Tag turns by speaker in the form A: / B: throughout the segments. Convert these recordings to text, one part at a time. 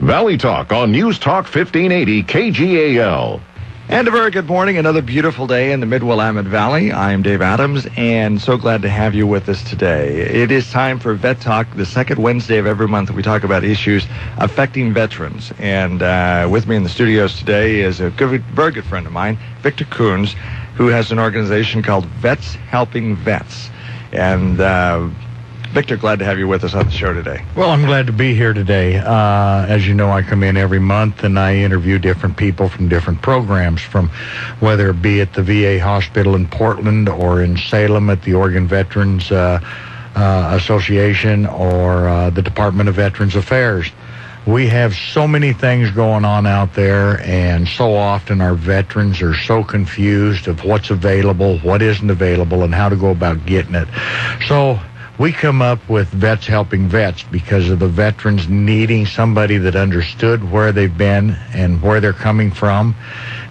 A: Valley Talk on News Talk 1580 KGAL.
B: And a very good morning. Another beautiful day in the Mid-Willamette Valley. I am Dave Adams, and so glad to have you with us today. It is time for Vet Talk, the second Wednesday of every month. We talk about issues affecting veterans. And with me in the studios today is a very good friend of mine, Victor Coons, who has an organization called Vets Helping Vets. And Victor, glad to have you with us on the show today.
C: Well, I'm glad to be here today. As you know, I come in every month and I interview different people from different programs, from whether it be at the VA hospital in Portland or in Salem at the Oregon Veterans Association or the Department of Veterans Affairs. We have so many things going on out there, and so often our veterans are so confused of what's available, what isn't available, and how to go about getting it. So we come up with Vets Helping Vets because of the veterans needing somebody that understood where they've been and where they're coming from,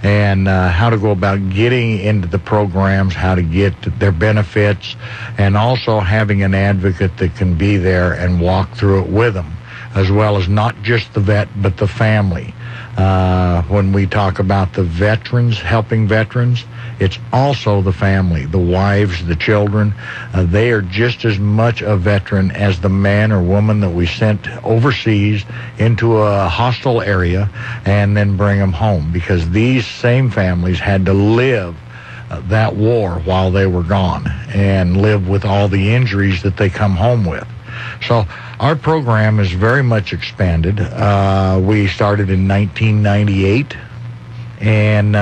C: and how to go about getting into the programs, how to get their benefits, and also having an advocate that can be there and walk through it with them, as well as not just the vet, but the family. When we talk about the veterans helping veterans, it's also the family, the wives, the children. They are just as much a veteran as the man or woman that we sent overseas into a hostile area and then bring them home, because these same families had to live that war while they were gone and live with all the injuries that they come home with. So our program is very much expanded. We started in 1998, and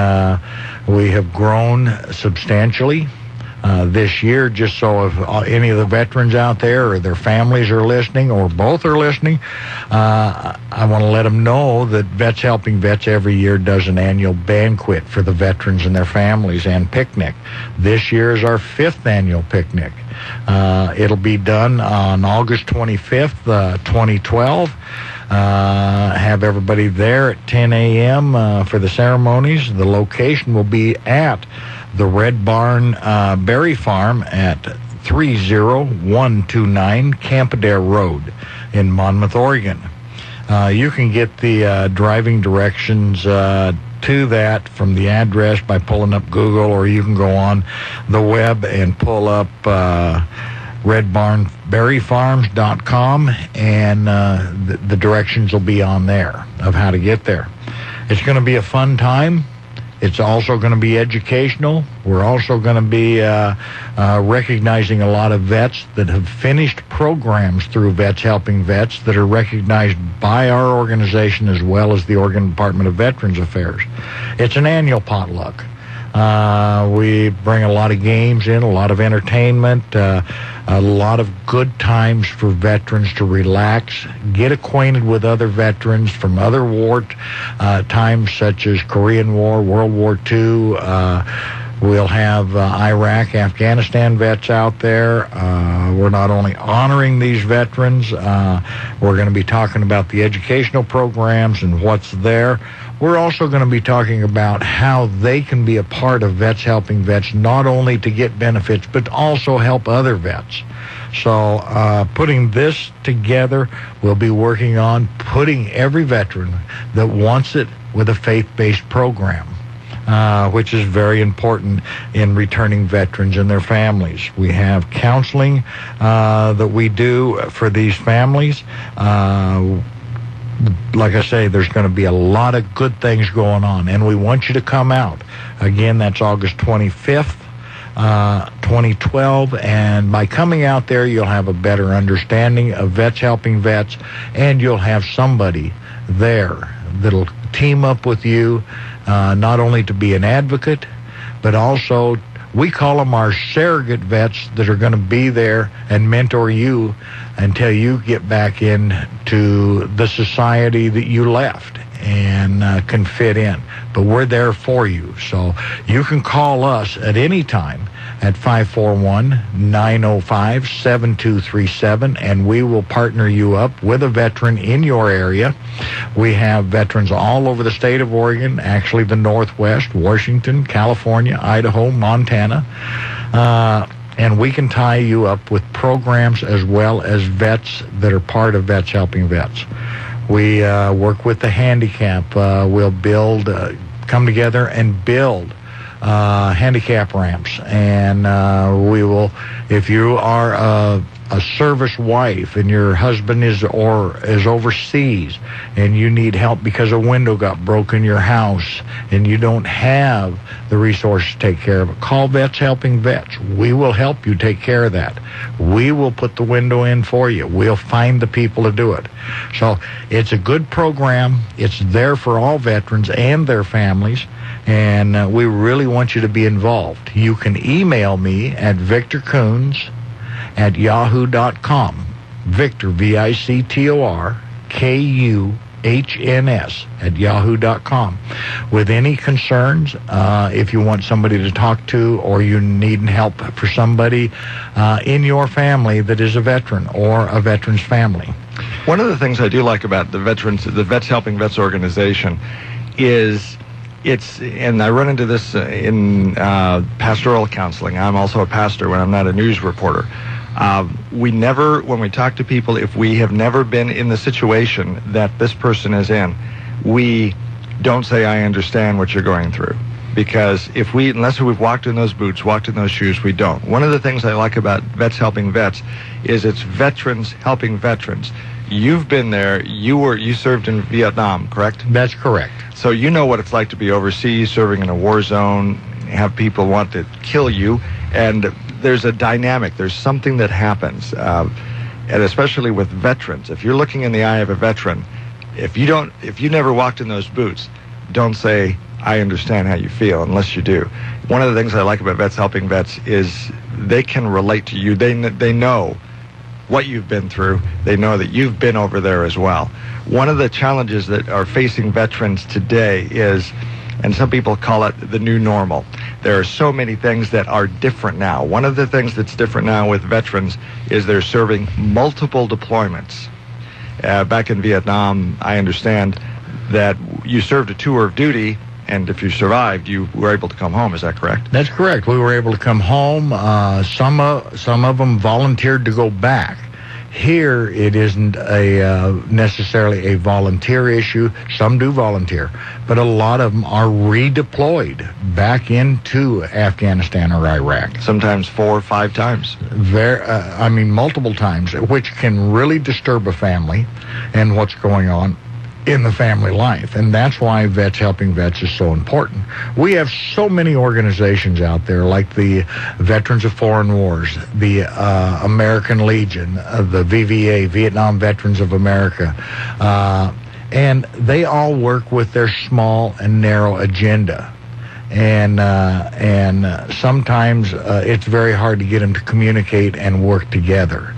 C: we have grown substantially this year. Just so if any of the veterans out there or their families are listening, or both are listening, I want to let them know that Vets Helping Vets every year does an annual banquet for the veterans and their families and picnic. This year is our 5th annual picnic. It'll be done on August 25th, 2012. Have everybody there at 10 a.m. For the ceremonies. The location will be at the Red Barn Berry Farm at 30129 Campadare Road in Monmouth, Oregon. You can get the driving directions to that from the address by pulling up Google, or you can go on the web and pull up redbarnberryfarms.com, and the directions will be on there of how to get there. It's going to be a fun time. It's also going to be educational. We're also going to be recognizing a lot of vets that have finished programs through Vets Helping Vets that are recognized by our organization as well as the Oregon Department of Veterans Affairs. It's an annual potluck. We bring a lot of games in, a lot of entertainment, a lot of good times for veterans to relax, get acquainted with other veterans from other war times, such as Korean War, World War II. We'll have Iraq, Afghanistan vets out there. We're not only honoring these veterans, we're going to be talking about the educational programs and what's there. We're also going to be talking about how they can be a part of Vets Helping Vets, not only to get benefits, but also help other vets. So putting this together, we'll be working on putting every veteran that wants it with a faith-based program, which is very important in returning veterans and their families. We have counseling that we do for these families. Like I say, there's going to be a lot of good things going on, and we want you to come out. Again, that's August 25th, 2012, and by coming out there, you'll have a better understanding of Vets Helping Vets, and you'll have somebody there that'll team up with you, not only to be an advocate, but also we call them our surrogate vets that are going to be there and mentor you until you get back into the society that you left and can fit in. But we're there for you. So you can call us at any time at 541-905-7237, and we will partner you up with a veteran in your area. We have veterans all over the state of Oregon, actually the Northwest, Washington, California, Idaho, Montana, and we can tie you up with programs as well as vets that are part of Vets Helping Vets. We work with the handicap. We'll build, come together and build handicap ramps, and we will, if you are a service wife and your husband is overseas and you need help because a window got broken in your house and you don't have the resources to take care of it, call Vets Helping Vets. We will help you take care of that. We will put the window in for you. We'll find the people to do it. So it's a good program. It's there for all veterans and their families, and we really want you to be involved. You can email me at victorkuhns@yahoo.com. Victor, VICTOR, KUHNS @yahoo.com. With any concerns, if you want somebody to talk to, or you need help for somebody in your family that is a veteran or a veteran's family.
B: One of the things I do like about the Vets Helping Vets organization is and I run into this in pastoral counseling. I'm also a pastor when I'm not a news reporter. When we talk to people, if we have never been in the situation that this person is in, we don't say, I understand what you're going through. Because unless we've walked in those boots, walked in those shoes, we don't. One of the things I like about Vets Helping Vets is it's veterans helping veterans. You've been there. You served in Vietnam, correct?
C: That's correct.
B: So you know what it's like to be overseas, serving in a war zone, have people want to kill you, and there's a dynamic. There's something that happens, and especially with veterans. If you're looking in the eye of a veteran, if you never walked in those boots, don't say, I understand how you feel, unless you do. One of the things I like about Vets Helping Vets is they can relate to you. They know what you've been through. They know that you've been over there as well. One of the challenges that are facing veterans today is, and some people call it the new normal. There are so many things that are different now. One of the things that's different now with veterans is they're serving multiple deployments. Back in Vietnam, I understand that you served a tour of duty, and if you survived, you were able to come home. Is that correct?
C: That's correct. We were able to come home. Some of them volunteered to go back. Here, it isn't necessarily a volunteer issue. Some do volunteer, but a lot of them are redeployed back into Afghanistan or Iraq.
B: Sometimes 4 or 5 times.
C: Multiple times, which can really disturb a family and what's going on in the family life. And that's why Vets Helping Vets is so important. We have so many organizations out there, like the Veterans of Foreign Wars, the American Legion, the VVA, Vietnam Veterans of America, and they all work with their small and narrow agenda. And sometimes it's very hard to get them to communicate and work together.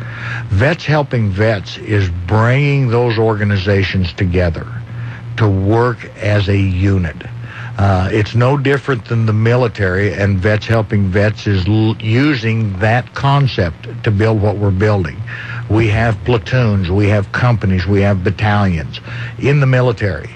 C: Vets Helping Vets is bringing those organizations together to work as a unit. It's no different than the military, and Vets Helping Vets is using that concept to build what we're building. We have platoons, we have companies, we have battalions in the military.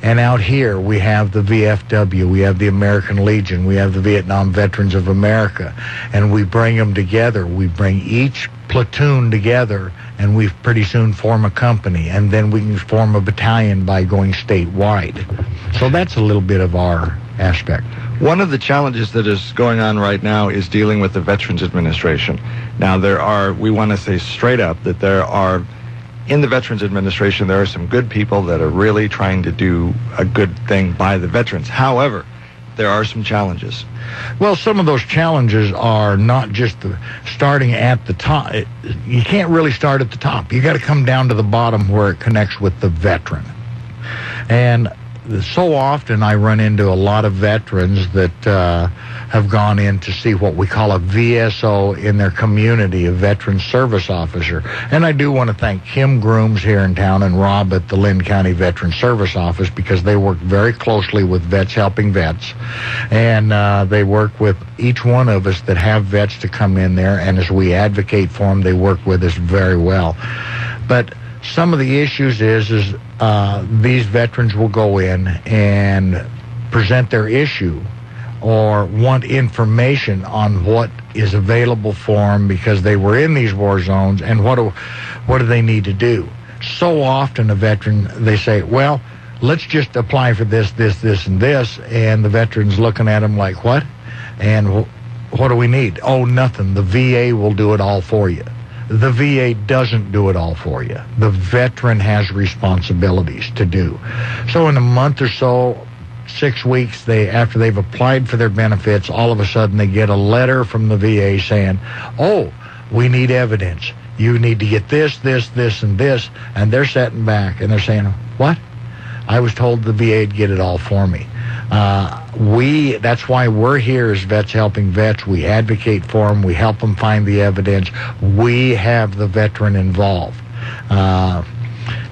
C: And out here, we have the VFW, we have the American Legion, we have the Vietnam Veterans of America, and we bring them together. We bring each platoon together, and we pretty soon form a company, and then we can form a battalion by going statewide. So that's a little bit of our aspect.
B: One of the challenges that is going on right now is dealing with the Veterans Administration. Now, we want to say straight up that in the Veterans Administration, there are some good people that are really trying to do a good thing by the veterans. However, there are some challenges.
C: Well, some of those challenges are not just starting at the top. You can't really start at the top. You got to come down to the bottom where it connects with the veteran. And so often I run into a lot of veterans that have gone in to see what we call a VSO in their community, a Veteran Service Officer. And I do want to thank Kim Grooms here in town and Rob at the Lynn County Veteran Service Office, because they work very closely with Vets Helping Vets. And they work with each one of us that have vets to come in there, and as we advocate for them, they work with us very well. But some of the issues is these veterans will go in and present their issue or want information on what is available for them because they were in these war zones, and what do they need to do. So often a veteran, they say, well, let's just apply for this, and this, and the veteran's looking at them like, what? And what do we need? Oh, nothing. The VA will do it all for you. The VA doesn't do it all for you. The veteran has responsibilities to do. So in a month or so, 6 weeks, after they've applied for their benefits, all of a sudden they get a letter from the VA saying, oh, we need evidence. You need to get this, and this. And they're sitting back and they're saying, what? I was told the VA would get it all for me. That's why we're here as Vets Helping Vets. We advocate for them. We help them find the evidence. We have the veteran involved.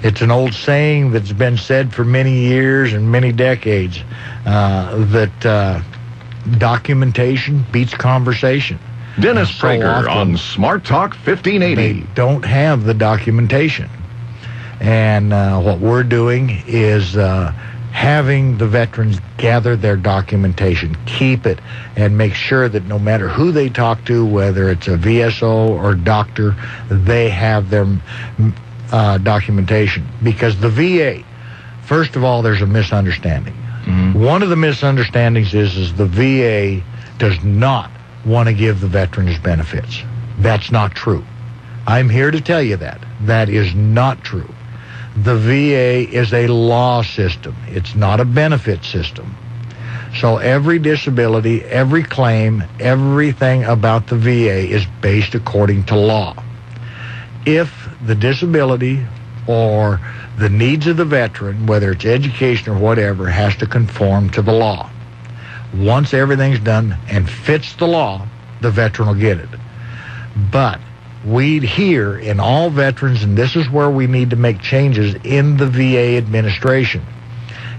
C: It's an old saying that's been said for many years and many decades that documentation beats conversation.
A: Dennis
C: So
A: Prager
C: often
A: on Smart Talk 1580.
C: They don't have the documentation. And what we're doing is having the veterans gather their documentation, keep it, and make sure that no matter who they talk to, whether it's a VSO or doctor, they have their documentation. Because the VA, first of all, there's a misunderstanding. Mm-hmm. One of the misunderstandings is the VA does not want to give the veterans benefits. That's not true. I'm here to tell you that. That is not true. The VA is a law system. It's not a benefit system. So every disability, every claim, everything about the VA is based according to law. If the disability or the needs of the veteran, whether it's education or whatever, has to conform to the law. Once everything's done and fits the law, the veteran will get it. But we hear in all veterans, and this is where we need to make changes in the VA administration,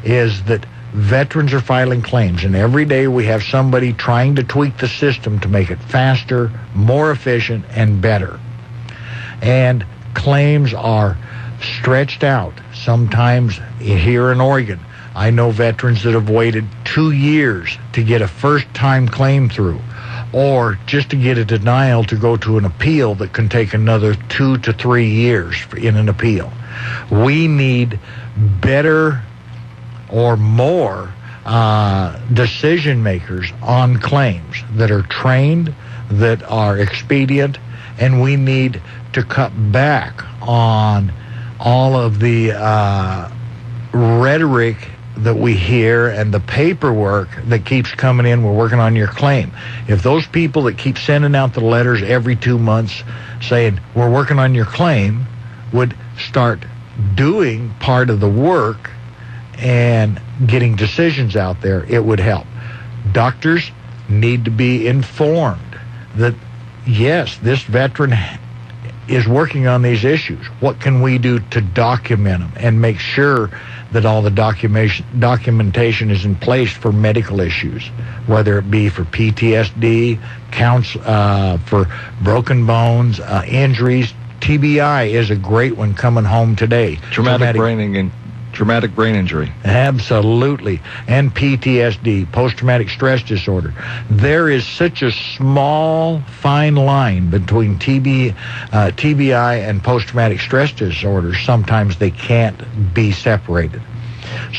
C: is that veterans are filing claims, and every day we have somebody trying to tweak the system to make it faster, more efficient, and better. And claims are stretched out. Sometimes here in Oregon, I know veterans that have waited 2 years to get a first-time claim through, or just to get a denial to go to an appeal that can take another 2 to 3 years in an appeal. We need better or more decision makers on claims that are trained, that are expedient, and we need to cut back on all of the rhetoric that we hear and the paperwork that keeps coming in. We're working on your claim. If those people that keep sending out the letters every 2 months saying we're working on your claim would start doing part of the work and getting decisions out there, it would help. Doctors need to be informed that yes, this veteran is working on these issues. What can we do to document them and make sure that all the documentation is in place for medical issues, whether it be for PTSD, for broken bones, injuries. TBI is a great one coming home today.
B: Traumatic brain injury.
C: Absolutely. And PTSD, post-traumatic stress disorder. There is such a small, fine line between TBI and post-traumatic stress disorder. Sometimes they can't be separated.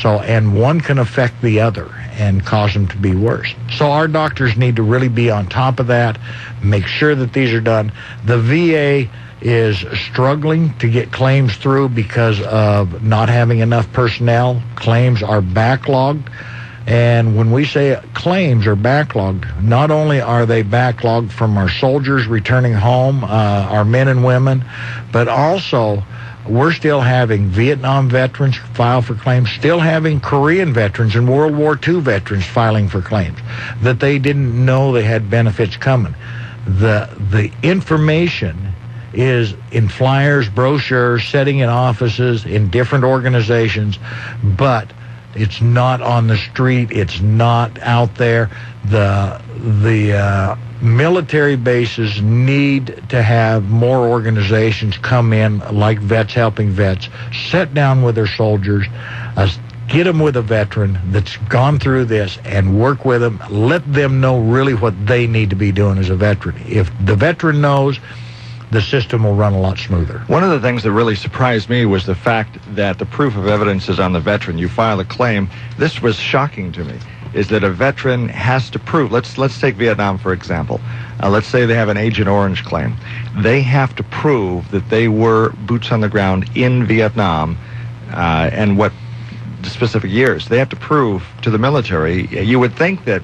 C: So, and one can affect the other and cause them to be worse. So our doctors need to really be on top of that, make sure that these are done. The VA is struggling to get claims through because of not having enough personnel. Claims are backlogged. And when we say claims are backlogged, not only are they backlogged from our soldiers returning home, our men and women, but also we're still having Vietnam veterans file for claims, still having Korean veterans and World War II veterans filing for claims that they didn't know they had benefits coming. The information is in flyers, brochures, setting in offices, in different organizations, but it's not on the street. It's not out there. The military bases need to have more organizations come in, like Vets Helping Vets, sit down with their soldiers, get them with a veteran that's gone through this and work with them, let them know really what they need to be doing as a veteran. If the veteran knows the system will run a lot smoother.
B: One of the things that really surprised me was the fact that the proof of evidence is on the veteran. You file a claim. This was shocking to me, is that a veteran has to prove. Let's take Vietnam, for example. Let's say they have an Agent Orange claim. They have to prove that they were boots on the ground in Vietnam, and what specific years. They have to prove to the military. You would think that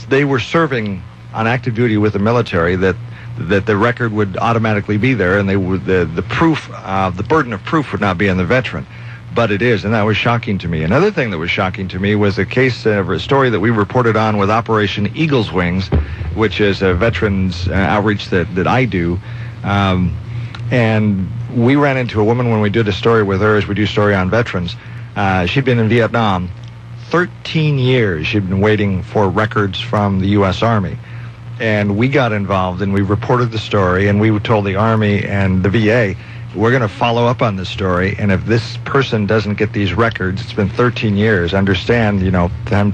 B: they were serving on active duty with the military, that the record would automatically be there, and they would the proof, the burden of proof would not be on the veteran. But it is, and that was shocking to me. Another thing that was shocking to me was a case, a story that we reported on with Operation Eagle's Wings, which is a veterans outreach that I do. And we ran into a woman when we did a story with her, as we do story on veterans. She'd been in Vietnam 13 years. She'd been waiting for records from the U.S. Army. And we got involved, and we reported the story, and we told the Army and the VA, we're going to follow up on this story, and if this person doesn't get these records, it's been 13 years. Understand,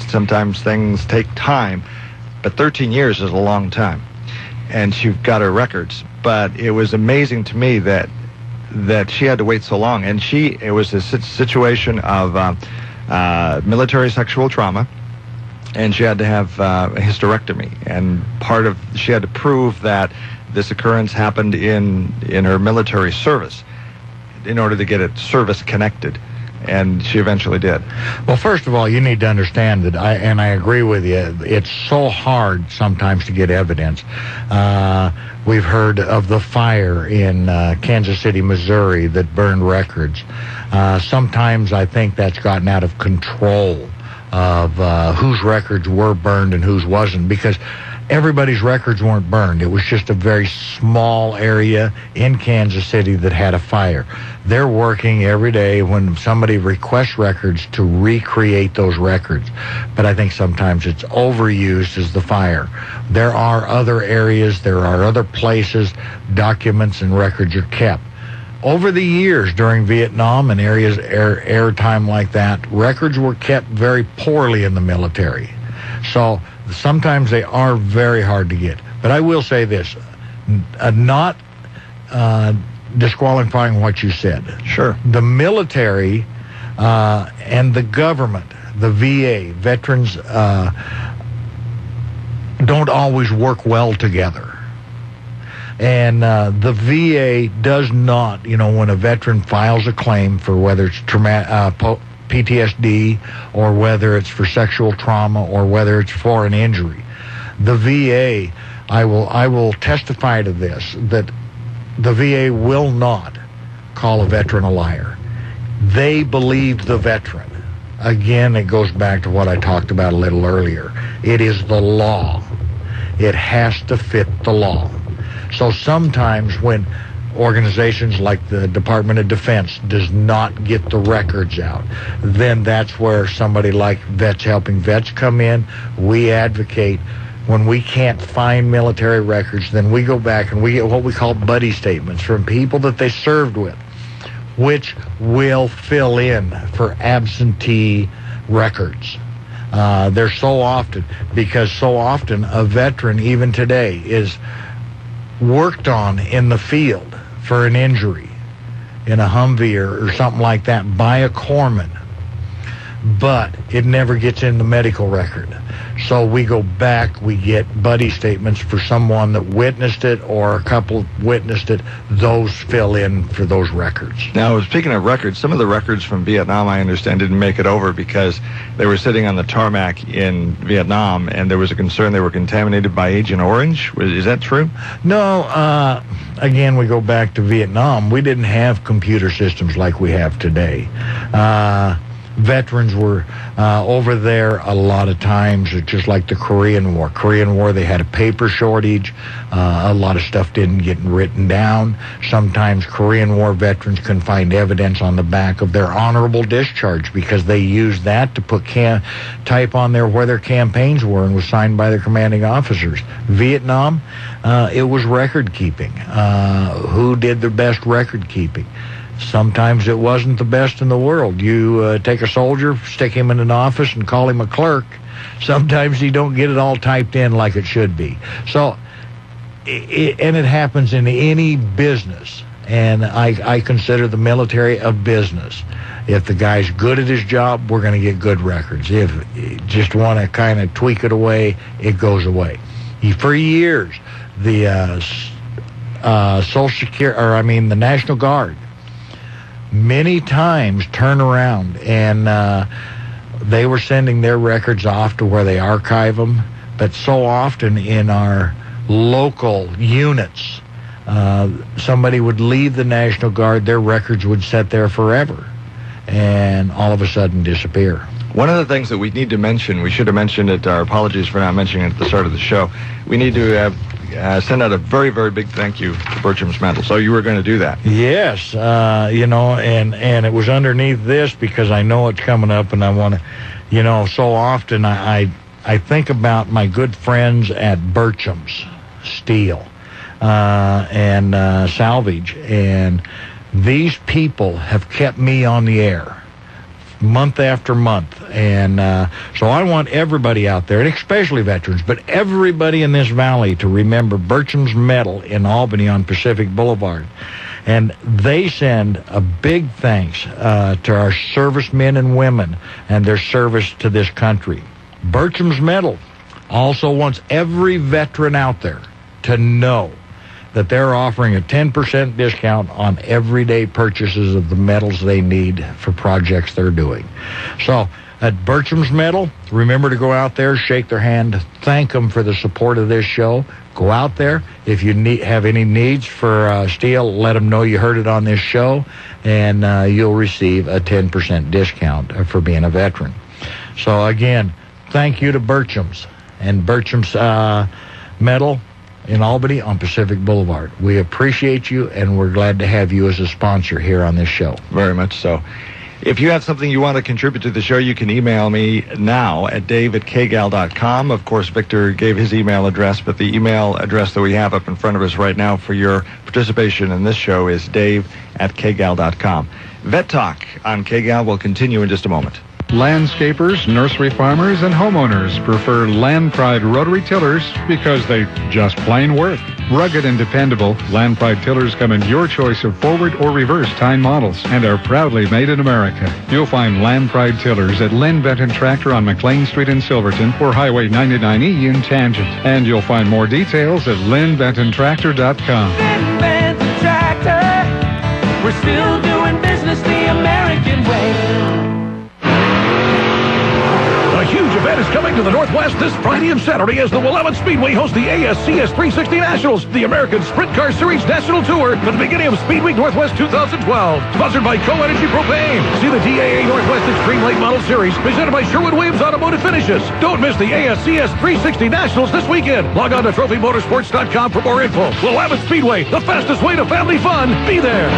B: sometimes things take time, but 13 years is a long time. And she got her records. But it was amazing to me that she had to wait so long. And it was a situation of military sexual trauma, and she had to have a hysterectomy. And she had to prove that this occurrence happened in her military service in order to get it service connected. And she eventually did.
C: Well, first of all, you need to understand that, I agree with you, it's so hard sometimes to get evidence. We've heard of the fire in Kansas City, Missouri that burned records. Sometimes I think that's gotten out of control of whose records were burned and whose wasn't, because everybody's records weren't burned. It was just a very small area in Kansas City that had a fire. They're working every day when somebody requests records to recreate those records. But I think sometimes it's overused as the fire. There are other areas, there are other places, documents and records are kept. Over the years during Vietnam and airtime like that, records were kept very poorly in the military. So sometimes they are very hard to get. But I will say this, not disqualifying what you said.
B: Sure.
C: The military and the government, the VA, veterans, don't always work well together. And the VA does not, when a veteran files a claim for whether it's PTSD or whether it's for sexual trauma or whether it's for an injury, the VA, I will testify to this, that the VA will not call a veteran a liar. They believe the veteran. Again, it goes back to what I talked about a little earlier. It is the law. It has to fit the law. So sometimes when organizations like the Department of Defense does not get the records out, then that's where somebody like Vets Helping Vets come in. We advocate. When we can't find military records, then we go back and we get what we call buddy statements from people that they served with, which will fill in for absentee records. They're so often, because so often a veteran, even today, is worked on in the field for an injury in a Humvee or something like that by a corpsman, but it never gets in the medical record. So we go back, we get buddy statements for someone that witnessed it or a couple witnessed it. Those fill in for those records.
B: Now, speaking of records, some of the records from Vietnam, I understand, didn't make it over because they were sitting on the tarmac in Vietnam, and there was a concern they were contaminated by Agent Orange. Is that true?
C: No. Again, we go back to Vietnam. We didn't have computer systems like we have today. Veterans were over there a lot of times, just like the Korean War. Korean War, they had a paper shortage. A lot of stuff didn't get written down. Sometimes Korean War veterans couldn't find evidence on the back of their honorable discharge because they used that to put type on there where their campaigns were and was signed by their commanding officers. Vietnam, it was record keeping. Who did the best record keeping? Sometimes it wasn't the best in the world. You take a soldier, stick him in an office, and call him a clerk. Sometimes you don't get it all typed in like it should be. So and it happens in any business. And I consider the military a business. If the guy's good at his job, we're going to get good records. If you just want to kind of tweak it away, it goes away. For years, the Social Security, the National Guard, many times turn around and they were sending their records off to where they archive them. But so often in our local units, somebody would leave the National Guard, their records would sit there forever, and all of a sudden disappear.
B: One of the things that we need to mention, we should have mentioned it, our apologies for not mentioning it at the start of the show, we need to send out a very, very big thank you to Bertram's Metal. So you were going to do that.
C: Yes, and it was underneath this because I know it's coming up, and I want to, so often I think about my good friends at Bertram's Steel and Salvage, and these people have kept me on the air month after month, and so I want everybody out there, and especially veterans, but everybody in this valley to remember Bertram's Metal in Albany on Pacific Boulevard. And they send a big thanks to our servicemen and women and their service to this country. Bertram's Metal also wants every veteran out there to know that they're offering a 10% discount on everyday purchases of the metals they need for projects they're doing. So at Bertram's Metal, remember to go out there, shake their hand, thank them for the support of this show. Go out there. If you have any needs for steel, let them know you heard it on this show, and you'll receive a 10% discount for being a veteran. So again, thank you to Bertram's and Bertram's Metal in Albany on Pacific Boulevard. We appreciate you, and we're glad to have you as a sponsor here on this show.
B: Very much so. If you have something you want to contribute to the show, you can email me now at dave@kgal.com. Of course, Victor gave his email address, but the email address that we have up in front of us right now for your participation in this show is dave@kgal.com. Vet Talk on KGAL will continue in just a moment.
D: Landscapers, nursery farmers, and homeowners prefer Land Pride rotary tillers because they just plain work. Rugged and dependable, Land Pride tillers come in your choice of forward or reverse tine models and are proudly made in America. You'll find Land Pride tillers at Lynn Benton Tractor on McLean Street in Silverton or Highway 99E in Tangent. And you'll find more details at lynnbentontractor.com.
E: Lynn Benton Tractor, we're still doing business the American way.
A: A huge event is coming to the Northwest this Friday and Saturday as the Willamette Speedway hosts the ASCS 360 Nationals, the American Sprint Car Series National Tour, for the beginning of Speed Week Northwest 2012. Sponsored by Co-Energy Propane. See the DAA Northwest Extreme Late Model Series, presented by Sherwin-Williams Automotive Finishes. Don't miss the ASCS 360 Nationals this weekend. Log on to TrophyMotorsports.com for more info. Willamette Speedway, the fastest way to family fun. Be there.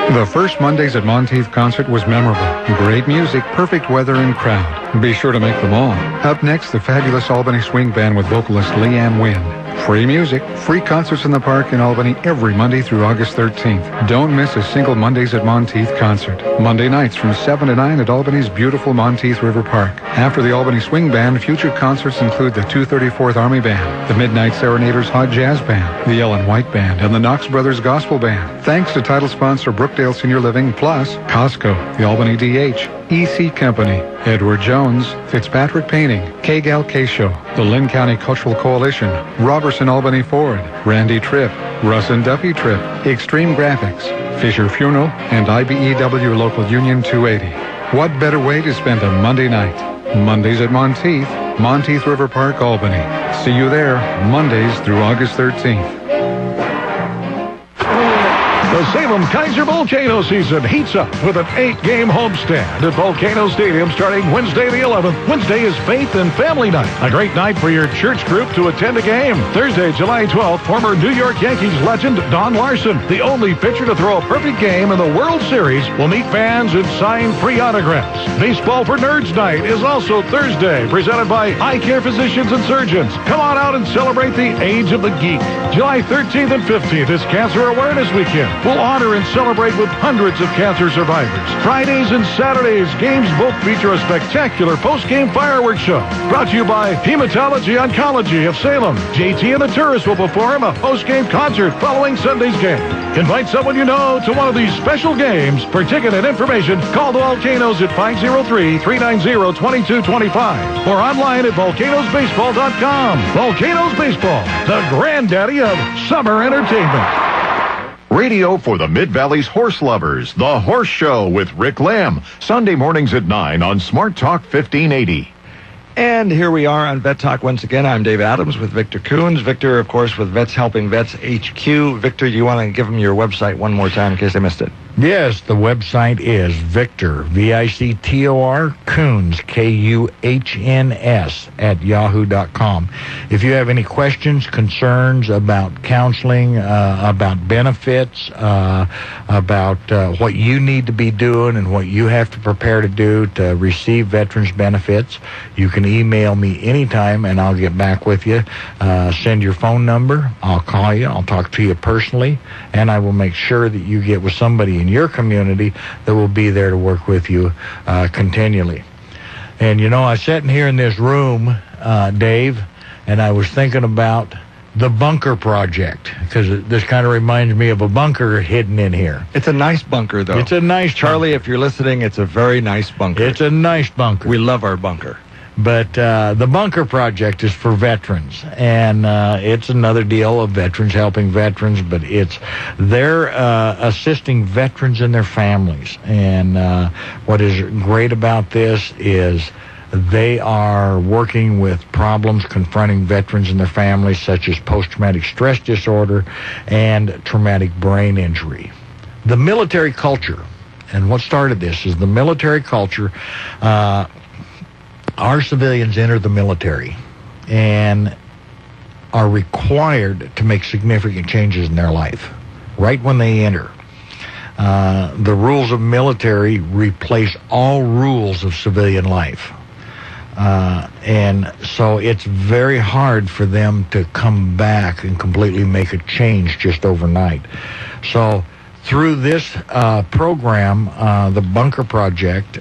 D: The first Mondays at Monteith concert was memorable. Great music, perfect weather, and crowd. Be sure to make them all. Up next, the fabulous Albany Swing Band with vocalist Leanne Wynn. Free music, free concerts in the park in Albany every Monday through August 13th. Don't miss a single Mondays at Monteith concert. Monday nights from 7 to 9 at Albany's beautiful Monteith River Park. After the Albany Swing Band, future concerts include the 234th Army Band, the Midnight Serenaders Hot Jazz Band, the Ellen White Band, and the Knox Brothers Gospel Band. Thanks to title sponsor Brookdale Senior Living, plus Costco, the Albany DH, EC Company, Edward Jones, Fitzpatrick Painting, KGAL K-Show, the Lynn County Cultural Coalition, Robertson Albany Ford, Randy Tripp, Russ and Duffy Tripp, Extreme Graphics, Fisher Funeral, and IBEW Local Union 280. What better way to spend a Monday night? Mondays at Monteith, Monteith River Park, Albany. See you there, Mondays through August 13th.
A: The Salem Kaiser Volcano season heats up with an 8-game homestand at Volcano Stadium starting Wednesday the 11th. Wednesday is Faith and Family Night, a great night for your church group to attend a game. Thursday, July 12th, former New York Yankees legend Don Larson, the only pitcher to throw a perfect game in the World Series, will meet fans and sign free autographs. Baseball for Nerds Night is also Thursday, presented by Eye Care Physicians and Surgeons. Come on out and celebrate the age of the geek. July 13th and 15th is Cancer Awareness Weekend. We'll honor and celebrate with hundreds of cancer survivors. Fridays and Saturdays, games both feature a spectacular post-game fireworks show. Brought to you by Hematology Oncology of Salem. JT and the Tourists will perform a post-game concert following Sunday's game. Invite someone you know to one of these special games. For ticket and information, call the Volcanoes at 503-390-2225 or online at volcanosbaseball.com. Volcanoes Baseball, the granddaddy of summer entertainment.
F: Radio for the Mid-Valley's horse lovers, The Horse Show with Rick Lamb, Sunday mornings at 9 on Smart Talk 1580.
B: And here we are on Vet Talk once again. I'm Dave Adams with Victor Coons. Victor, of course, with Vets Helping Vets HQ. Victor, do you want to give them your website one more time in case I missed it?
C: Yes, the website is Victor, V-I-C-T-O-R, Coons, K-U-H-N-S, at yahoo.com. If you have any questions, concerns about counseling, about benefits, about what you need to be doing and what you have to prepare to do to receive veterans benefits, you can email me anytime and I'll get back with you. Send your phone number. I'll call you. I'll talk to you personally, and I will make sure that you get with somebody in your community that will be there to work with you continually. And, you know, I was sitting here in this room, Dave, and I was thinking about the bunker project, because this kind of reminds me of a bunker hidden in here.
B: It's a nice bunker, though.
C: It's a nice
B: Charlie,
C: bunker.
B: if you're listening, it's a very nice bunker.
C: It's a nice bunker.
B: We love our bunker.
C: But the Bunker Project is for veterans, and it's another deal of Veterans Helping Veterans, but they're assisting veterans and their families. And what is great about this is they are working with problems confronting veterans and their families, such as post-traumatic stress disorder and traumatic brain injury. The military culture, and what started this is the military culture. Our civilians enter the military and are required to make significant changes in their life right when they enter. The rules of military replace all rules of civilian life. And so it's very hard for them to come back and completely make a change just overnight. So through this program, the Bunker Project,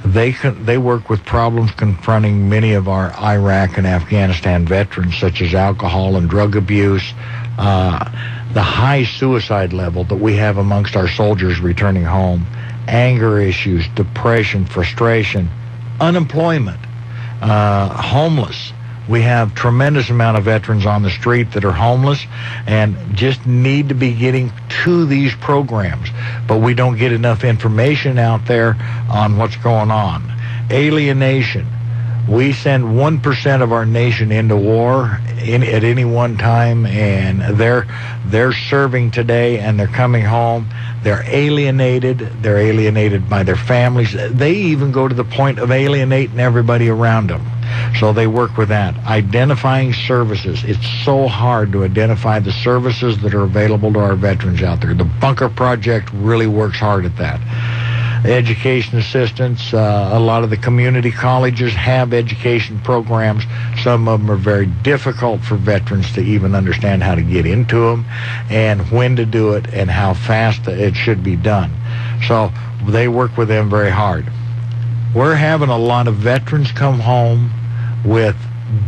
C: they work with problems confronting many of our Iraq and Afghanistan veterans, such as alcohol and drug abuse, the high suicide level that we have amongst our soldiers returning home, anger issues, depression, frustration, unemployment, homeless. We have tremendous amount of veterans on the street that are homeless and just need to be getting to these programs. But we don't get enough information out there on what's going on. Alienation. We send 1% of our nation into war at any one time, and they're serving today and they're coming home. They're alienated. They're alienated by their families. They even go to the point of alienating everybody around them. So they work with that. Identifying services. It's so hard to identify the services that are available to our veterans out there. The Bunker Project really works hard at that. Education assistance. A lot of the community colleges have education programs. Some of them are very difficult for veterans to even understand how to get into them and when to do it and how fast it should be done. So they work with them very hard. We're having a lot of veterans come home with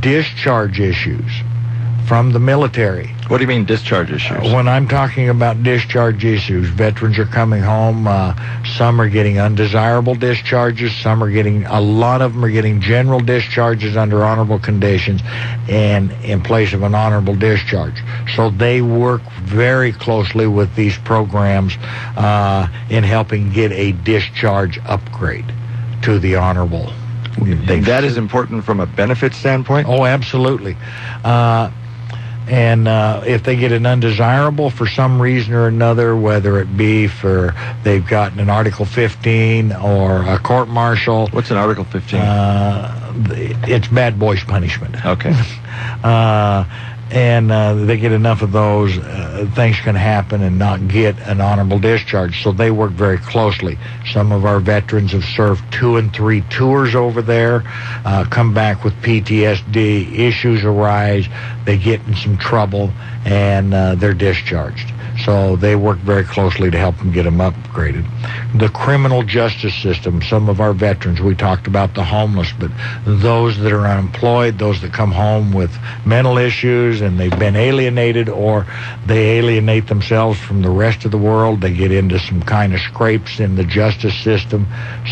C: discharge issues from the military.
B: What do you mean discharge issues?
C: When I'm talking about discharge issues, veterans are coming home. Some are getting undesirable discharges. A lot of them are getting general discharges under honorable conditions and in place of an honorable discharge. So they work very closely with these programs in helping get a discharge upgrade to the honorable.
B: That is important from a benefit standpoint?
C: Oh, absolutely. And if they get an undesirable for some reason or another, whether it be for they've gotten an Article 15 or a court-martial.
B: What's an Article 15?
C: It's bad boys punishment.
B: Okay.
C: And they get enough of those, things can happen and not get an honorable discharge. So they work very closely. Some of our veterans have served 2 and 3 tours over there, come back with PTSD, issues arise, they get in some trouble, and they're discharged. So they work very closely to help them get them upgraded. The criminal justice system, some of our veterans, we talked about the homeless, but those that are unemployed, those that come home with mental issues and they've been alienated, or they alienate themselves from the rest of the world, they get into some kind of scrapes in the justice system.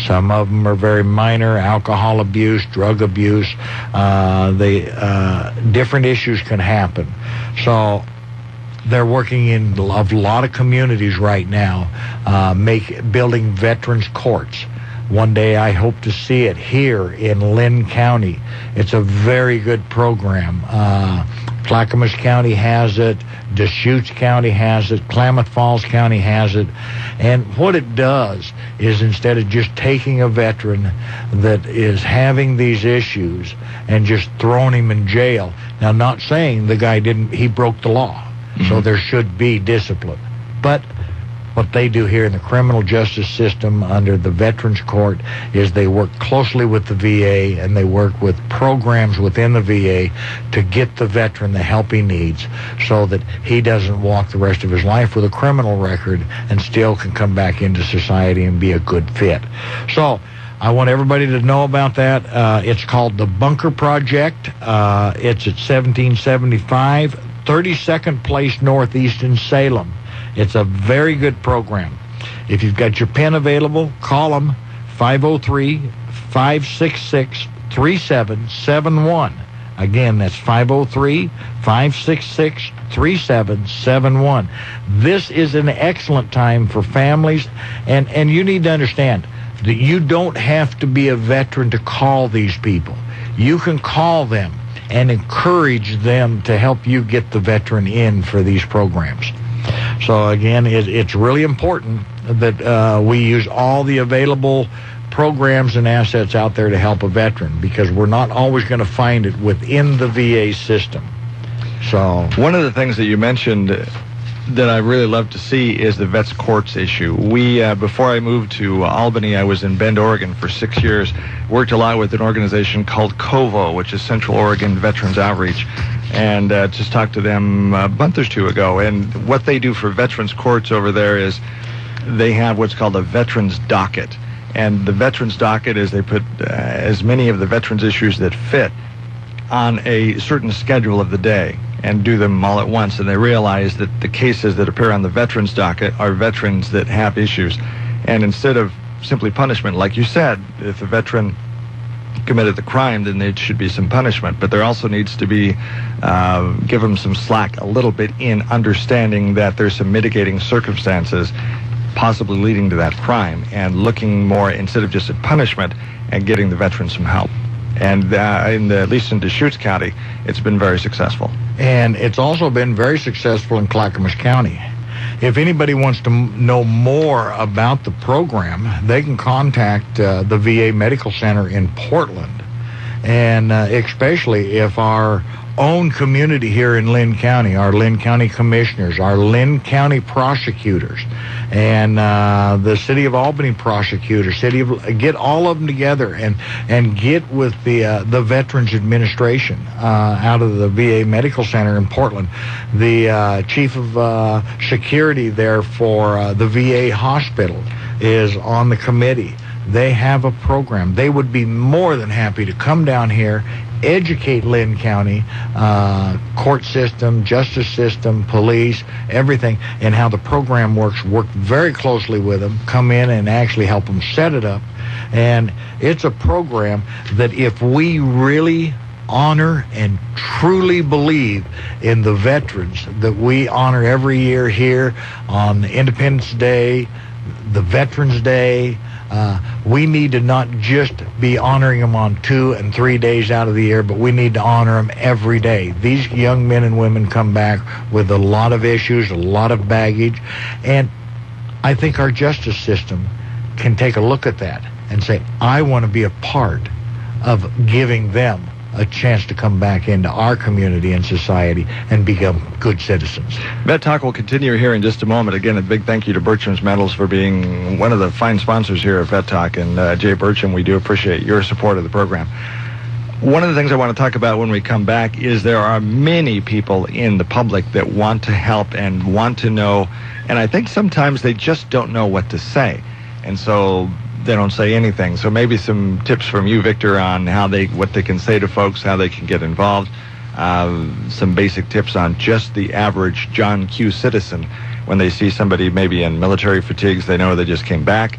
C: Some of them are very minor: alcohol abuse, drug abuse. Different issues can happen. So they're working in a lot of communities right now, building veterans courts. One day I hope to see it here in Lynn County. It's a very good program. Clackamas County has it, Deschutes County has it, Klamath Falls County has it. And what it does is, instead of just taking a veteran that is having these issues and just throwing him in jail, now not saying the guy he broke the law, so there should be discipline. But what they do here in the criminal justice system under the Veterans Court is they work closely with the VA, and they work with programs within the VA to get the veteran the help he needs, so that he doesn't walk the rest of his life with a criminal record and still can come back into society and be a good fit. So I want everybody to know about that. It's called the Bunker Project. It's at 1775 32nd Place Northeast in Salem. It's a very good program. If you've got your pen available, call them 503-566-3771. Again, that's 503-566-3771. This is an excellent time for families, and you need to understand that you don't have to be a veteran to call these people. You can call them and encourage them to help you get the veteran in for these programs. So again, it's really important that we use all the available programs and assets out there to help a veteran, because we're not always going to find it within the VA system. So
B: one of the things that you mentioned that I really love to see is the Vets Courts issue. We, before I moved to Albany, I was in Bend, Oregon for 6 years, worked a lot with an organization called COVO, which is Central Oregon Veterans Outreach, and just talked to them a month or two ago. And what they do for Veterans Courts over there is they have what's called a Veterans Docket. And the Veterans Docket is they put as many of the veterans issues that fit on a certain schedule of the day and do them all at once. And they realize that the cases that appear on the Veterans Docket are veterans that have issues. And instead of simply punishment, like you said, if a veteran committed the crime, then there should be some punishment. But there also needs to be, give them some slack a little bit in understanding that there's some mitigating circumstances possibly leading to that crime, and looking more, instead of just at punishment, and getting the veteran some help. And at least in Deschutes County, it's been very successful.
C: And it's also been very successful in Clackamas County. If anybody wants to know more about the program, they can contact the VA Medical Center in Portland. And especially if our own community here in Lynn County, our Lynn County commissioners, our Lynn County prosecutors, and the City of Albany prosecutors, get all of them together and get with the Veterans Administration out of the VA Medical Center in Portland. The chief of security there for the VA hospital is on the committee. They have a program. They would be more than happy to come down here, educate Lynn County, court system, justice system, police, everything, and how the program works, work very closely with them, come in and actually help them set it up. And it's a program that if we really honor and truly believe in the veterans that we honor every year here on Independence Day, the Veterans Day, we need to not just be honoring them on 2 and 3 days out of the year, but we need to honor them every day. These young men and women come back with a lot of issues, a lot of baggage, and I think our justice system can take a look at that and say, I want to be a part of giving them a chance to come back into our community and society and become good citizens.
B: Vet Talk will continue here in just a moment. Again, a big thank you to Bertram's Metals for being one of the fine sponsors here at Vet Talk. And Jay Bertram, we do appreciate your support of the program. One of the things I want to talk about when we come back is there are many people in the public that want to help and want to know, and I think sometimes they just don't know what to say, and so they don't say anything. So maybe some tips from you, Victor, on what they can say to folks, how they can get involved. Some basic tips on just the average John Q. citizen when they see somebody maybe in military fatigues. They know they just came back.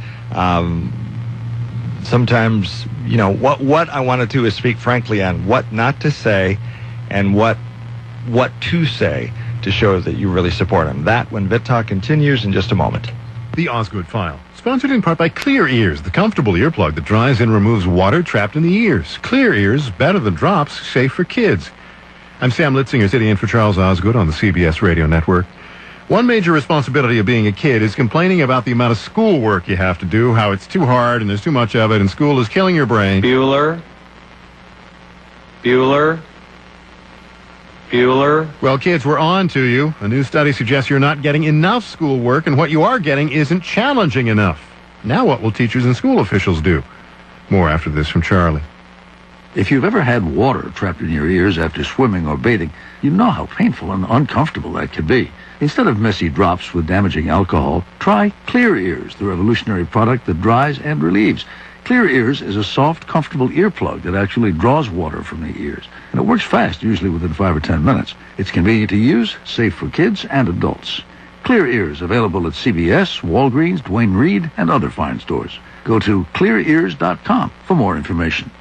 B: Sometimes, what I want to do is speak frankly on what not to say and what to say to show that you really support them. That when Vet Talk continues in just a moment.
G: The Osgood File, sponsored in part by Clear Ears, the comfortable earplug that dries and removes water trapped in the ears. Clear Ears, better than drops, safe for kids. I'm Sam Litzinger, sitting in for Charles Osgood on the CBS Radio Network. One major responsibility of being a kid is complaining about the amount of schoolwork you have to do, how it's too hard and there's too much of it, and school is killing your brain.
H: Bueller?
G: Well, kids, we're on to you. A new study suggests you're not getting enough schoolwork, and what you are getting isn't challenging enough. Now what will teachers and school officials do? More after this from Charlie.
I: If you've ever had water trapped in your ears after swimming or bathing, you know how painful and uncomfortable that can be. Instead of messy drops with damaging alcohol, try Clear Ears, the revolutionary product that dries and relieves. Clear Ears is a soft, comfortable earplug that actually draws water from the ears. And it works fast, usually within 5 or 10 minutes. It's convenient to use, safe for kids and adults. Clear Ears, available at CVS, Walgreens, Duane Reade, and other fine stores. Go to clearears.com for more information.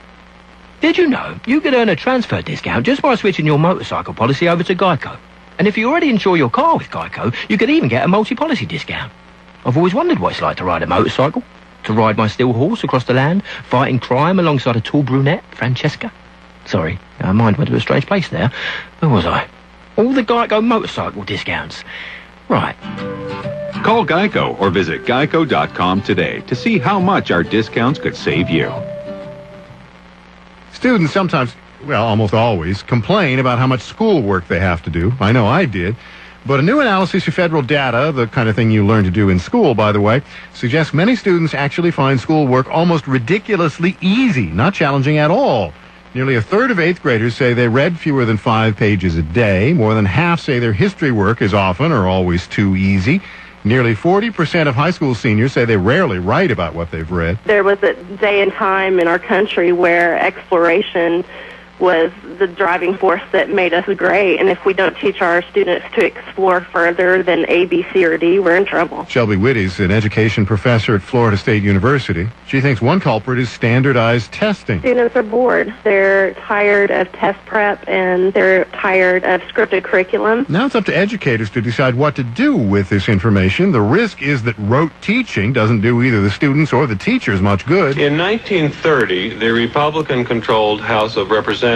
J: Did you know you could earn a transfer discount just by switching your motorcycle policy over to Geico? And if you already insure your car with Geico, you could even get a multi-policy discount. I've always wondered what it's like to ride a motorcycle, to ride my steel horse across the land, fighting crime alongside a tall brunette, Francesca. Sorry, my mind went to a strange place there. Where was I? All the Geico motorcycle discounts. Right.
K: Call Geico or visit geico.com today to see how much our discounts could save you.
G: Students sometimes, almost always, complain about how much schoolwork they have to do. I know I did. But a new analysis of federal data, the kind of thing you learn to do in school, by the way, suggests many students actually find schoolwork almost ridiculously easy, not challenging at all. Nearly a third of 8th graders say they read fewer than 5 pages a day. More than half say their history work is often or always too easy. Nearly 40% of high school seniors say they rarely write about what they've read.
L: There was a day and time in our country where exploration was the driving force that made us great. And if we don't teach our students to explore further than A, B, C, or D, we're in trouble.
G: Shelby Whitty's an education professor at Florida State University. She thinks one culprit is standardized testing.
L: Students are bored. They're tired of test prep, and they're tired of scripted curriculum.
G: Now it's up to educators to decide what to do with this information. The risk is that rote teaching doesn't do either the students or the teachers much good.
H: In 1930, the Republican-controlled House of Representatives,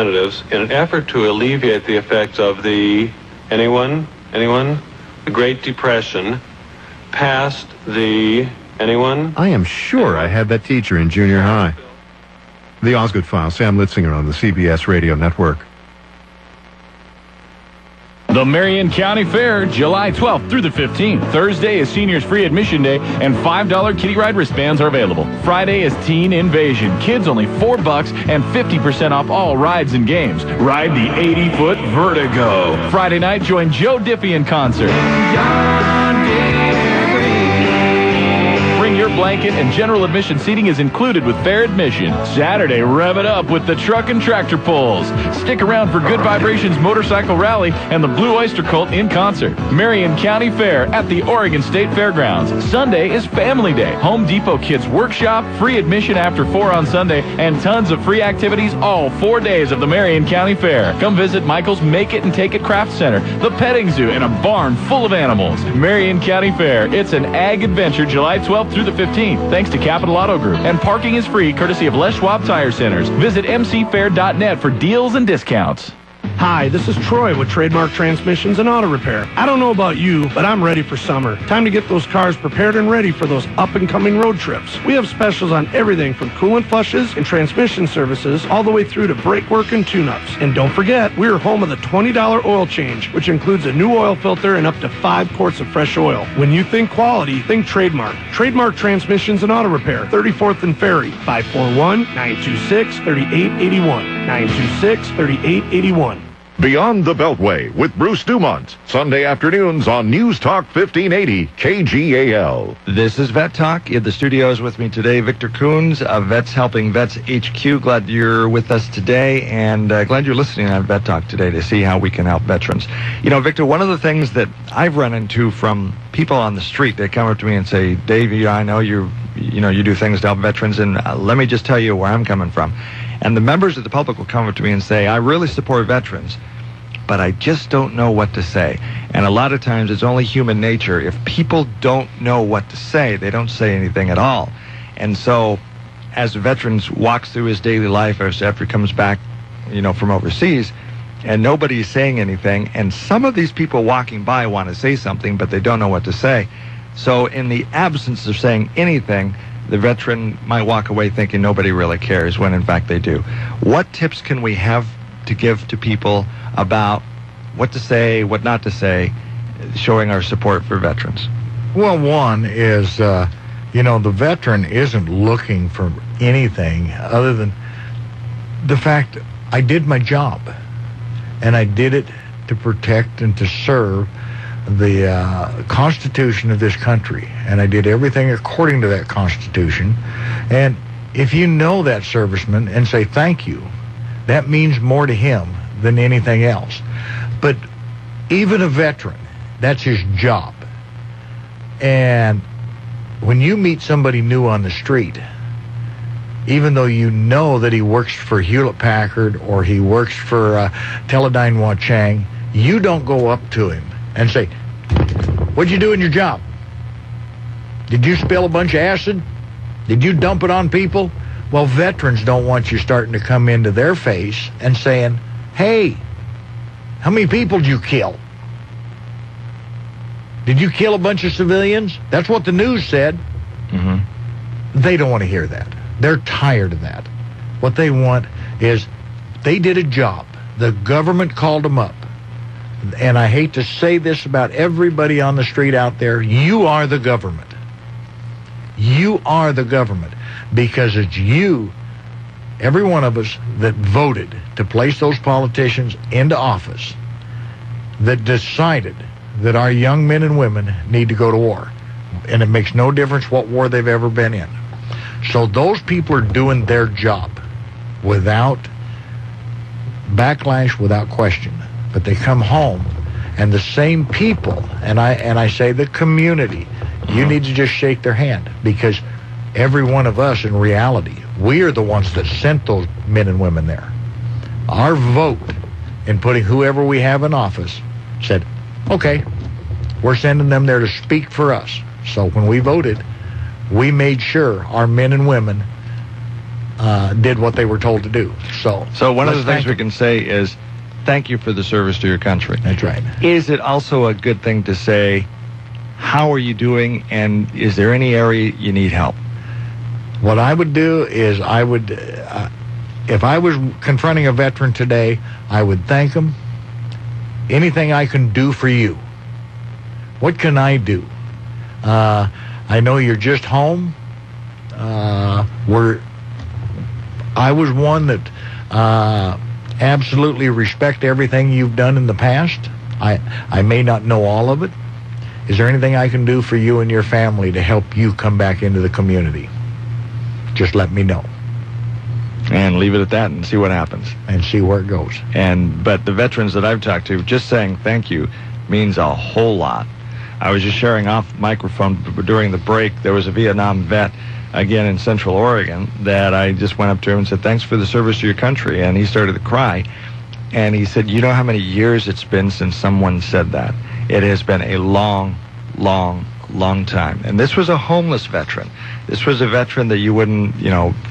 H: in an effort to alleviate the effects of the, anyone? The Great Depression, passed the, anyone?
G: I am sure I had that teacher in junior high. The Osgood File, Sam Litzinger on the CBS Radio Network.
M: The Marion County Fair, July 12th through the 15th. Thursday is Seniors Free Admission Day, and $5 Kitty Ride wristbands are available. Friday is Teen Invasion. Kids only $4 and 50% off all rides and games. Ride the 80-foot Vertigo. Friday night, join Joe Diffie in concert. Bring your blanket, and general admission seating is included with fair admission. Saturday, rev it up with the truck and tractor pulls. Stick around for Good Vibrations Motorcycle Rally and the Blue Oyster Cult in concert. Marion County Fair at the Oregon State Fairgrounds. Sunday is Family Day. Home Depot Kids Workshop, free admission after 4 on Sunday, and tons of free activities all 4 days of the Marion County Fair. Come visit Michael's Make It and Take It Craft Center, the petting zoo, and a barn full of animals. Marion County Fair. It's an ag adventure July 12th through the 15th, thanks to Capital Auto Group. And parking is free, courtesy of Les Schwab Tire Centers. Visit mcfair.net for deals and discounts.
N: Hi, this is Troy with Trademark Transmissions and Auto Repair. I don't know about you, but I'm ready for summer. Time to get those cars prepared and ready for those up-and-coming road trips. We have specials on everything from coolant flushes and transmission services all the way through to brake work and tune-ups. And don't forget, we're home of the $20 oil change, which includes a new oil filter and up to 5 quarts of fresh oil. When you think quality, think Trademark. Trademark Transmissions and Auto Repair, 34th and Ferry, 541-926-3881. 926-3881.
F: Beyond the Beltway with Bruce Dumont. Sunday afternoons on News Talk 1580 KGAL.
B: This is Vet Talk. In the studios with me today, Victor Coons of Vets Helping Vets HQ. Glad you're with us today, and glad you're listening on Vet Talk today to see how we can help veterans. You know, Victor, one of the things that I've run into from people on the street, they come up to me and say, Dave, I know you do things to help veterans, and let me just tell you where I'm coming from. And the members of the public will come up to me and say, I really support veterans, but I just don't know what to say. And a lot of times it's only human nature. If people don't know what to say, they don't say anything at all. And so as a veteran walks through his daily life after he comes back, from overseas, and nobody's saying anything, and some of these people walking by want to say something, but they don't know what to say. So in the absence of saying anything, the veteran might walk away thinking nobody really cares, when in fact they do. What tips can we have to give to people about what to say, what not to say, showing our support for veterans?
C: Well, one is, the veteran isn't looking for anything other than the fact I did my job, and I did it to protect and to serve the Constitution of this country, and I did everything according to that Constitution. And if you know that serviceman and say thank you, that means more to him than anything else. But even a veteran, that's his job. And when you meet somebody new on the street, even though you know that he works for Hewlett-Packard or he works for Teledyne Wah-Chang, you don't go up to him and say, what'd you do in your job? Did you spill a bunch of acid? Did you dump it on people? Well, veterans don't want you starting to come into their face and saying, hey, how many people did you kill? Did you kill a bunch of civilians? That's what the news said. Mm-hmm. They don't want to hear that. They're tired of that. What they want is they did a job. The government called them up. And I hate to say this about everybody on the street out there, you are the government. You are the government, because it's you, every one of us, that voted to place those politicians into office, that decided that our young men and women need to go to war. And it makes no difference what war they've ever been in. So those people are doing their job without backlash, without question. But they come home, and the same people, and I say the community, you need to just shake their hand, because every one of us, in reality, we are the ones that sent those men and women there. Our vote in putting whoever we have in office said, okay, we're sending them there to speak for us. So when we voted, we made sure our men and women did what they were told to do. So
B: one of the things we can say is, thank you for the service to your country.
C: That's right.
B: Is it also a good thing to say, how are you doing, and is there any area you need help?
C: What I would do is if I was confronting a veteran today, I would thank him. Anything I can do for you. What can I do? I know you're just home. I was one that absolutely respect everything you've done in the past. I may not know all of it. Is there anything I can do for you and your family to help you come back into the community? Just let me know.
B: And leave it at that and see what happens.
C: And see where it goes.
B: But the veterans that I've talked to, just saying thank you means a whole lot. I was just sharing off microphone during the break. There was a Vietnam vet, again in Central Oregon, that I just went up to him and said, thanks for the service to your country. And he started to cry. And he said, you know how many years it's been since someone said that? It has been a long, long, long time. And this was a homeless veteran. This was a veteran that you wouldn't,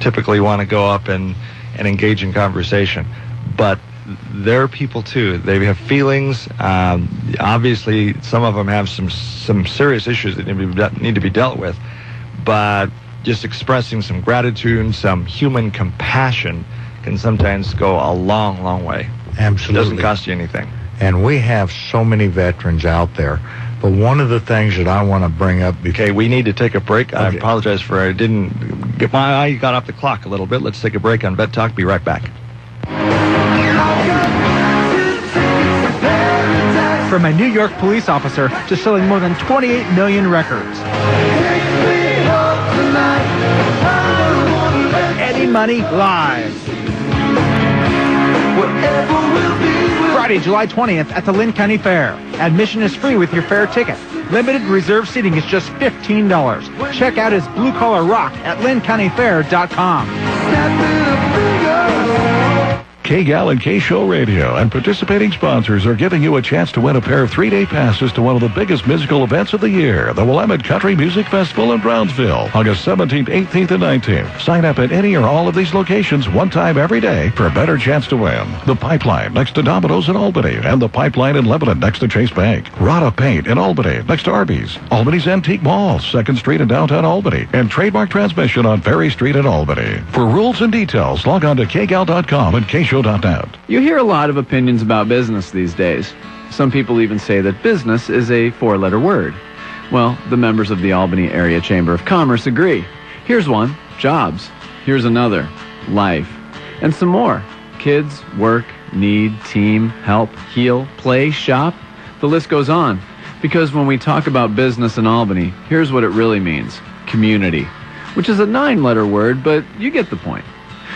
B: typically want to go up and engage in conversation. But they're people too. They have feelings. Obviously, some of them have some serious issues that need to be dealt with. But just expressing some gratitude and some human compassion can sometimes go a long, long way.
C: Absolutely.
B: It doesn't cost you anything.
C: And we have so many veterans out there. But one of the things that I want to bring up...
B: Okay, we need to take a break. Okay. I apologize for I didn't get my eye got off the clock a little bit. Let's take a break on Vet Talk. Be right back.
O: from a New York police officer to selling more than 28 million records. Eddie Money Live. Friday, July 20th at the Lynn County Fair. Admission is free with your fair ticket. Limited reserve seating is just $15. Check out his Blue Collar Rock at LynnCountyFair.com.
A: K-Gal and K-Show Radio and participating sponsors are giving you a chance to win a pair of 3-day passes to one of the biggest musical events of the year, the Willamette Country Music Festival in Brownsville, August 17th, 18th, and 19th. Sign up at any or all of these locations one time every day for a better chance to win. The Pipeline next to Domino's in Albany, and the Pipeline in Lebanon next to Chase Bank. Rada Paint in Albany next to Arby's. Albany's Antique Mall, 2nd Street in downtown Albany, and Trademark Transmission on Ferry Street in Albany. For rules and details, log on to kgal.com and kshow.net.
P: You hear a lot of opinions about business these days. Some people even say that business is a 4-letter word. Well, the members of the Albany Area Chamber of Commerce agree. Here's one, jobs. Here's another, life. And some more, kids, work, need, team, help, heal, play, shop. The list goes on. Because when we talk about business in Albany, here's what it really means, community. Which is a 9-letter word, but you get the point.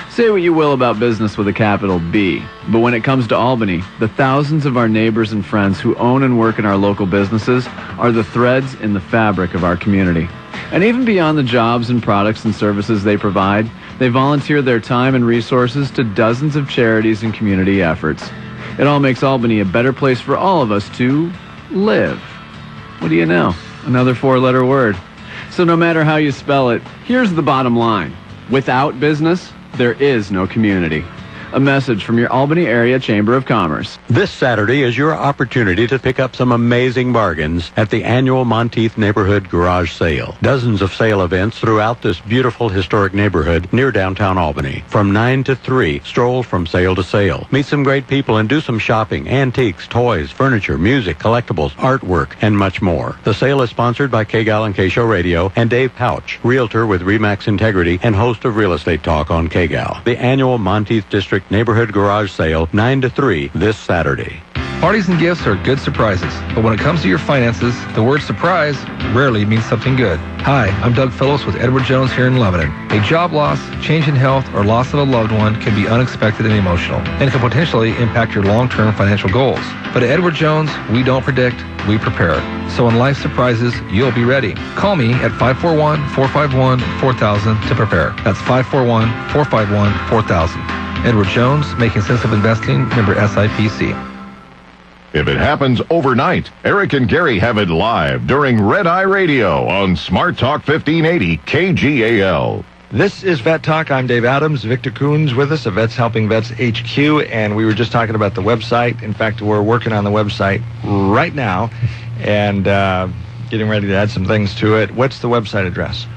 P: Say what you will about business with a capital B, but when it comes to Albany, the thousands of our neighbors and friends who own and work in our local businesses are the threads in the fabric of our community. And even beyond the jobs and products and services they provide, they volunteer their time and resources to dozens of charities and community efforts. It all makes Albany a better place for all of us to live. What do you know? Another 4-letter word. So no matter how you spell it, here's the bottom line. Without business, there is no community. A message from your Albany Area Chamber of Commerce.
Q: This Saturday is your opportunity to pick up some amazing bargains at the annual Monteith Neighborhood Garage Sale. Dozens of sale events throughout this beautiful historic neighborhood near downtown Albany. From 9 to 3, stroll from sale to sale. Meet some great people and do some shopping, antiques, toys, furniture, music, collectibles, artwork, and much more. The sale is sponsored by K-Gal and K-Show Radio and Dave Pouch, realtor with RE/MAX Integrity and host of Real Estate Talk on K-Gal. The annual Monteith District Neighborhood Garage Sale, 9 to 3 this Saturday.
R: Parties and gifts are good surprises, but when it comes to your finances, the word surprise rarely means something good. Hi, I'm Doug Phillips with Edward Jones here in Lebanon. A job loss, change in health, or loss of a loved one can be unexpected and emotional, and can potentially impact your long-term financial goals. But at Edward Jones, we don't predict, we prepare. So when life surprises, you'll be ready. Call me at 541-451-4000 to prepare. That's 541-451-4000. Edward Jones, making sense of investing, member SIPC.
F: If it happens overnight, Eric and Gary have it live during Red Eye Radio on Smart Talk 1580 KGAL.
B: This is Vet Talk. I'm Dave Adams. Victor Coons with us of Vets Helping Vets HQ, and we were just talking about the website. In fact, we're working on the website right now and getting ready to add some things to it. What's the website address?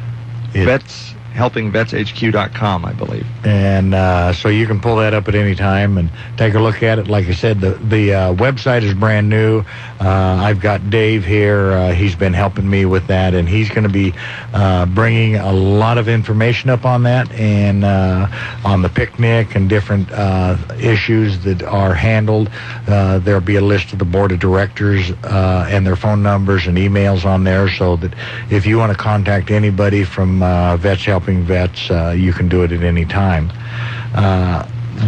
B: VetsHelpingVetsHQ.com, I believe.
C: And so you can pull that up at any time and take a look at it. Like I said, the website is brand new. I've got Dave here. He's been helping me with that, and he's going to be bringing a lot of information up on that and on the picnic and different issues that are handled. There'll be a list of the board of directors and their phone numbers and emails on there, so that if you want to contact anybody from Vets Helping Vets, you can do it at any time.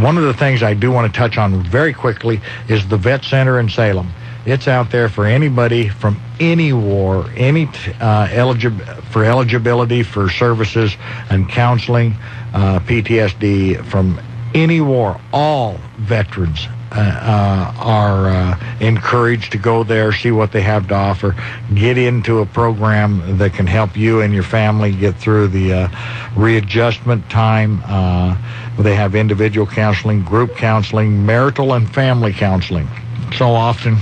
C: One of the things I do want to touch on very quickly is the Vet Center in Salem. It's out there for anybody from any war, for eligibility for services and counseling, PTSD from any war. All veterans are encouraged to go there, see what they have to offer, get into a program that can help you and your family get through the readjustment time. They have individual counseling, group counseling, marital and family counseling. So often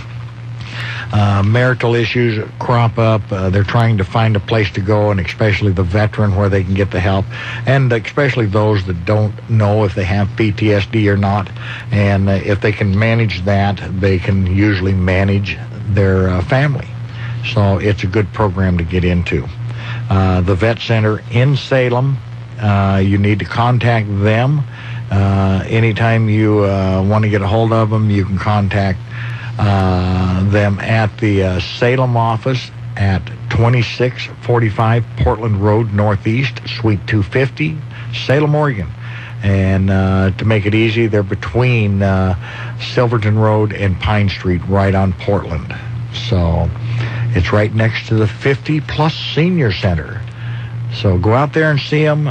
C: marital issues crop up. They're trying to find a place to go, and especially the veteran where they can get the help, and especially those that don't know if they have PTSD or not. And if they can manage that, they can usually manage their family. So it's a good program to get into. The Vet Center in Salem, you need to contact them. Anytime you want to get a hold of them, you can contact them at the Salem office at 2645 Portland Road Northeast, Suite 250, Salem, Oregon. And to make it easy, they're between Silverton Road and Pine Street, right on Portland. So it's right next to the 50-plus Senior Center. So go out there and see them.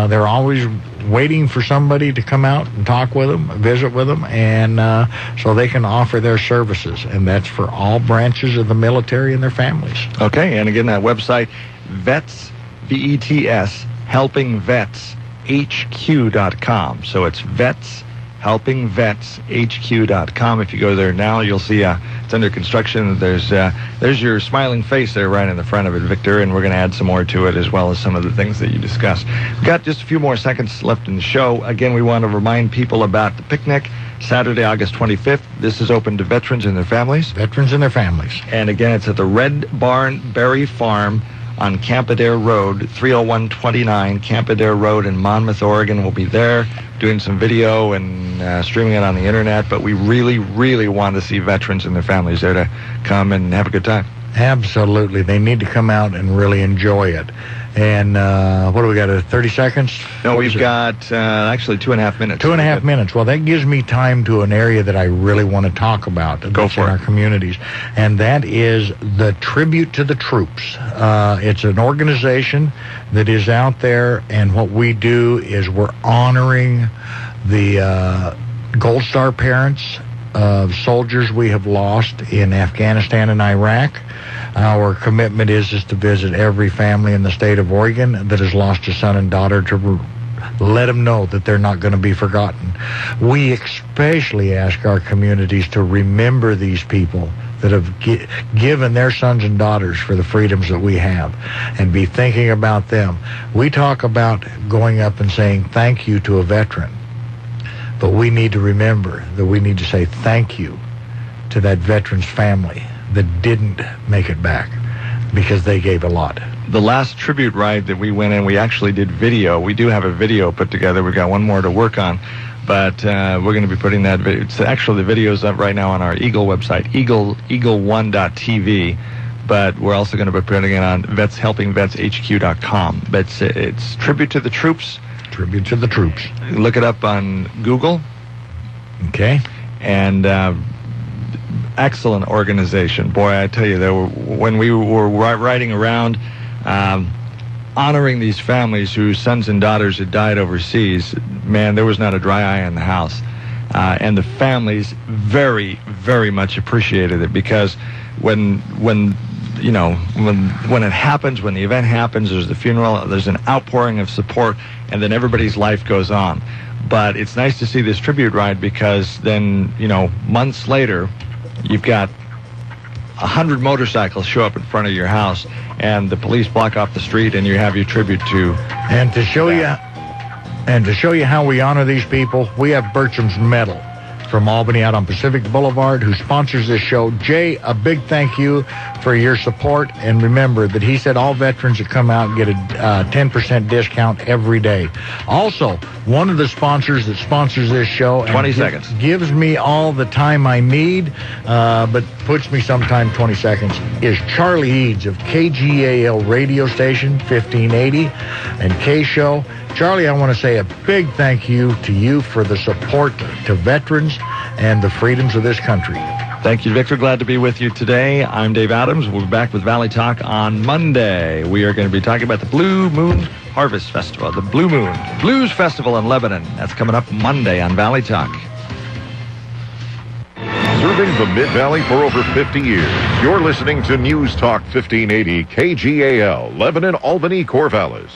C: They're always waiting for somebody to come out and talk with them, visit with them, and so they can offer their services. And that's for all branches of the military and their families.
B: Okay, and again, that website, VETS, V-E-T-S, HelpingVetsHQ.com. So it's VETS, HelpingVetsHQ.com. If you go there now, you'll see it's under construction. There's your smiling face there right in the front of it, Victor, and we're going to add some more to it as well as some of the things that you discussed. We've got just a few more seconds left in the show. Again, we want to remind people about the picnic, Saturday, August 25th. This is open to veterans and their families.
C: Veterans and their families.
B: And again, it's at the Red Barn Berry Farm on Campadare Road, 30129 Campadare Road in Monmouth, Oregon. We'll be there doing some video and streaming it on the internet, but we really, really want to see veterans and their families there to come and have a good time.
C: Absolutely. They need to come out and really enjoy it. And what do we got, 30 seconds?
B: No, we've got actually 2.5 minutes.
C: 2.5 minutes. Well, that gives me time to an area that I really want to talk about in our communities, and that is the Tribute to the Troops. It's an organization that is out there, and what we do is we're honoring the Gold Star parents of soldiers we have lost in Afghanistan and Iraq. Our commitment is to visit every family in the state of Oregon that has lost a son and daughter to let them know that they're not going to be forgotten. We especially ask our communities to remember these people that have given their sons and daughters for the freedoms that we have, and be thinking about them. We talk about going up and saying thank you to a veteran, but we need to remember that we need to say thank you to that veteran's family that didn't make it back, because they gave a lot.
B: The last tribute ride that we went in, we actually did video. We do have a video put together. We've got one more to work on, but we're going to be putting that video. It's actually, the video's up right now on our Eagle website, eagle1.tv, but we're also going to be putting it on HelpingVetsHQ.com. But it's Tribute to the Troops.
C: Tribute to the Troops.
B: Look it up on Google.
C: Okay.
B: And excellent organization. Boy, I tell you, when we were riding around honoring these families whose sons and daughters had died overseas, man, there was not a dry eye in the house. And the families very, very much appreciated it, because when it happens, when the event happens, there's the funeral, there's an outpouring of support, and then everybody's life goes on. But it's nice to see this tribute ride, because then, months later, you've got 100 motorcycles show up in front of your house, and the police block off the street, and you have your tribute to.
C: And to show you how we honor these people, we have Bertram's Medal from Albany out on Pacific Boulevard, who sponsors this show. Jay, a big thank you for your support, and remember that he said all veterans that come out get a 10% discount every day. Also, one of the sponsors that sponsors this show
B: 20 seconds
C: gives me all the time I need, but puts me sometime 20 seconds, is Charlie Eads of KGAL radio station 1580 and K-Show. Charlie, I want to say a big thank you to you for the support to veterans and the freedoms of this country.
B: Thank you, Victor. Glad to be with you today. I'm Dave Adams. We'll be back with Valley Talk on Monday. We are going to be talking about the Blue Moon Harvest Festival, the Blue Moon Blues Festival in Lebanon. That's coming up Monday on Valley Talk.
F: Serving the Mid-Valley for over 50 years. You're listening to News Talk 1580 KGAL, Lebanon, Albany, Corvallis.